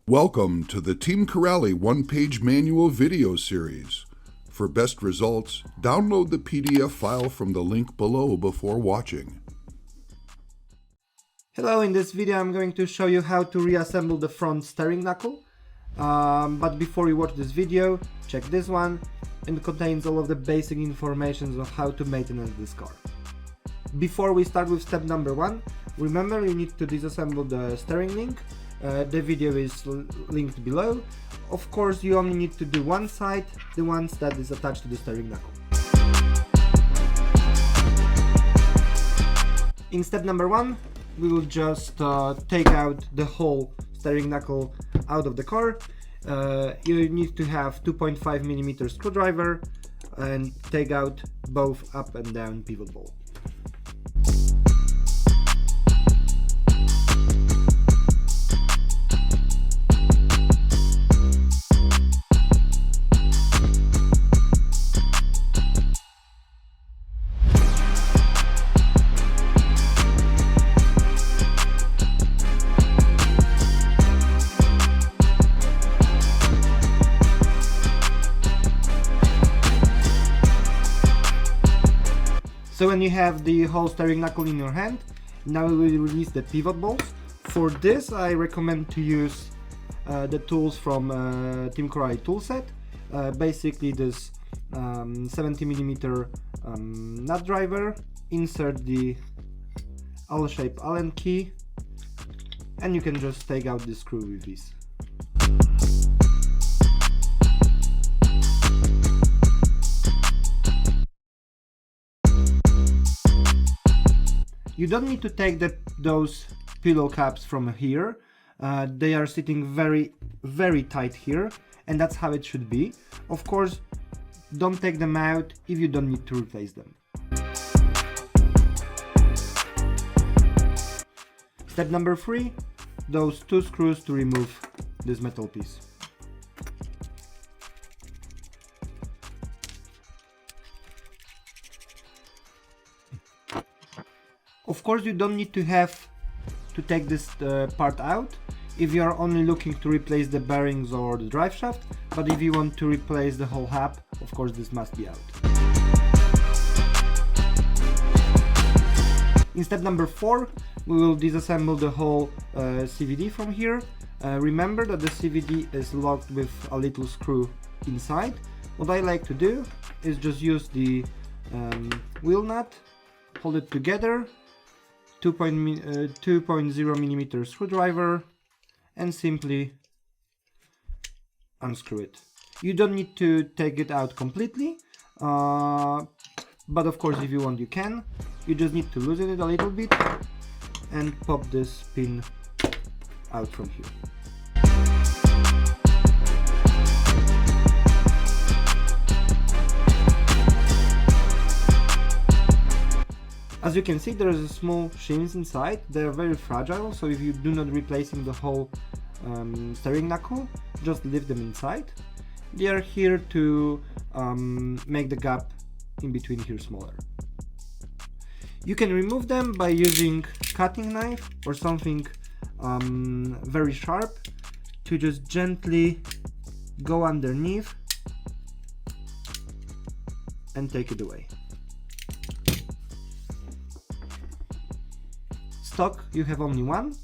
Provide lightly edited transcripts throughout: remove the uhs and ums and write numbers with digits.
Welcome to the Team Corrali one-page manual video series. For best results, download the PDF file from the link below before watching. Hello, in this video I'm going to show you how to reassemble the front steering knuckle. But before you watch this video, check this one. It contains all of the basic information of how to maintain this car. Before we start with step number 1, remember you need to disassemble the steering link. The video is linked below. Of course, you only need to do one side, the ones that is attached to the steering knuckle. In step number 1, we will just take out the whole steering knuckle out of the car. You need to have 2.5mm screwdriver and take out both up and down pivot ball. So when you have the whole steering knuckle in your hand, now we will release the pivot balls. For this I recommend to use the tools from Team Corrali toolset. Basically this 70mm nut driver, insert the L-shaped Allen key, and you can just take out the screw with this. You don't need to take those pillow caps from here. They are sitting very tight here, and that's how it should be. Of course, don't take them out if you don't need to replace them. Step number 3, those 2 screws to remove this metal piece. Of course, you don't need to take this part out if you are only looking to replace the bearings or the drive shaft, but if you want to replace the whole hub, of course this must be out. In step number 4, we will disassemble the whole CVD from here. Remember that the CVD is locked with a little screw inside. What I like to do is just use the wheel nut, hold it together, 2.0mm screwdriver, and simply unscrew it. You don't need to take it out completely, but of course if you want you can. You just need to loosen it a little bit and pop this pin out from here. As you can see, there is a small shims inside. They are very fragile, so if you do not replacing the whole steering knuckle, just leave them inside. They are here to make the gap in between here smaller. You can remove them by using cutting knife or something very sharp to just gently go underneath and take it away. Stock, you have only one.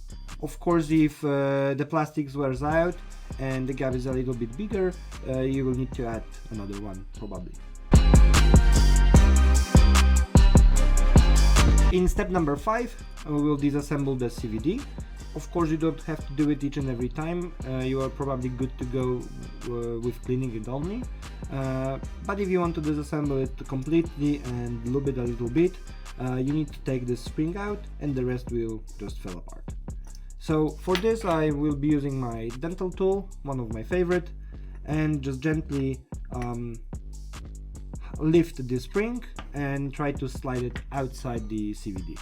Of course, if the plastics wears out and the gap is a little bit bigger, you will need to add another one probably. In step number 5, we will disassemble the CVD. Of course, you don't have to do it each and every time. You are probably good to go with cleaning it only. But if you want to disassemble it completely and lube it a little bit, you need to take the spring out and the rest will just fall apart. So for this I will be using my dental tool, one of my favorite, and just gently lift the spring and try to slide it outside the CVD.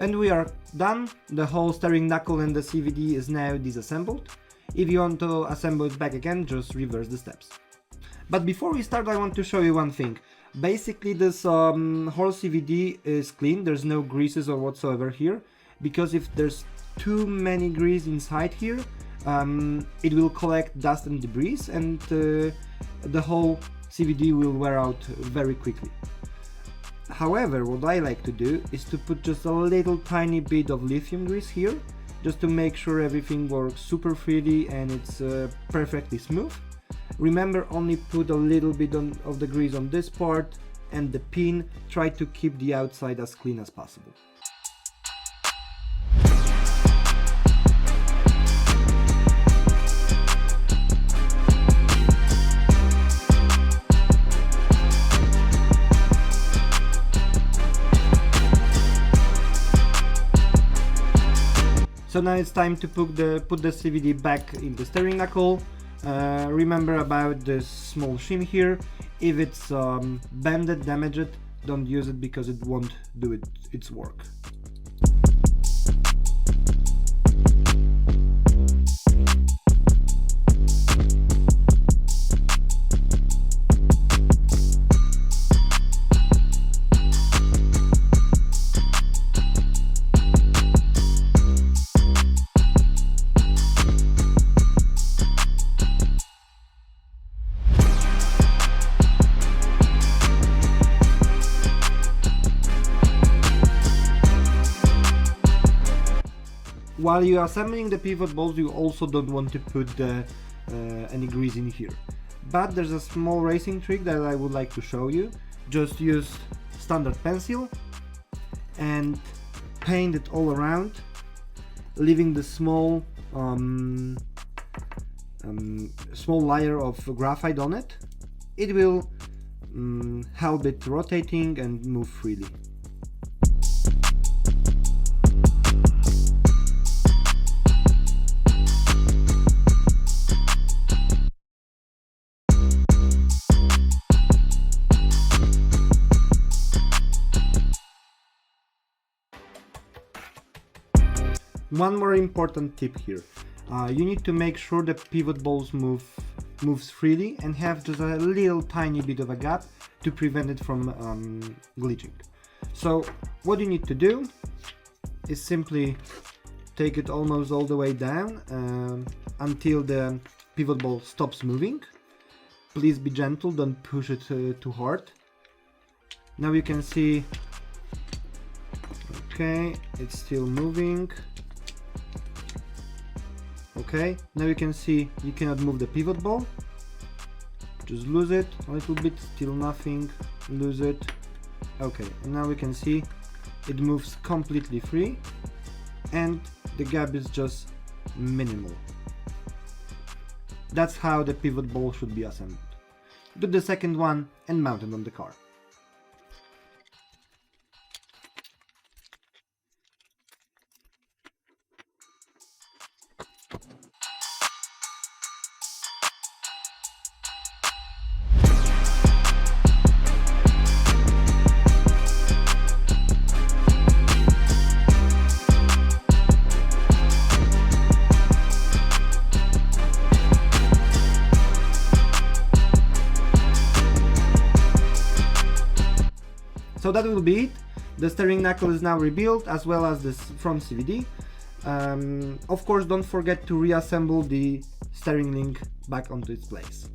And we are done. The whole steering knuckle and the CVD is now disassembled. If you want to assemble it back again, just reverse the steps. But before we start, I want to show you one thing. Basically, this whole CVD is clean, there's no greases or whatsoever here, because if there's too many grease inside here, it will collect dust and debris, and the whole CVD will wear out very quickly. However, what I like to do is to put just a little tiny bit of lithium grease here, just to make sure everything works super freely and it's perfectly smooth. Remember, only put a little bit of the grease on this part and the pin. Try to keep the outside as clean as possible. So now it's time to put the CVD back in the steering knuckle. Remember about this small shim here. If it's bended, damaged, don't use it because it won't do its work. While you're assembling the pivot balls, you also don't want to put any grease in here. But there's a small racing trick that I would like to show you. Just use standard pencil and paint it all around, leaving the small layer of graphite on it. It will help it rotating and move freely. One more important tip here. You need to make sure the pivot balls moves freely and have just a little tiny bit of a gap to prevent it from glitching. So what you need to do is simply take it almost all the way down until the pivot ball stops moving. Please be gentle, don't push it too hard. Now you can see, okay, it's still moving. Okay, now you can see you cannot move the pivot ball. Just lose it a little bit, still nothing, lose it. Okay, and now we can see it moves completely free and the gap is just minimal. That's how the pivot ball should be assembled. Do the second one and mount it on the car. So that will be it. The steering knuckle is now rebuilt, as well as this front CVD. Of course, don't forget to reassemble the steering link back onto its place.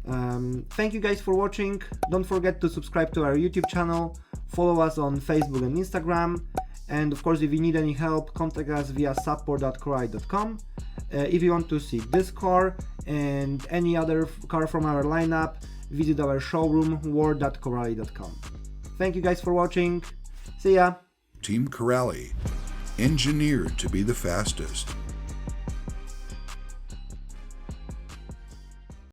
Thank you guys for watching. Don't forget to subscribe to our YouTube channel, follow us on Facebook and Instagram, and of course, if you need any help, contact us via support@corali.com. If you want to see this car and any other car from our lineup, visit our showroom war.corali.com. Thank you guys for watching. See ya. Team Corali, engineered to be the fastest.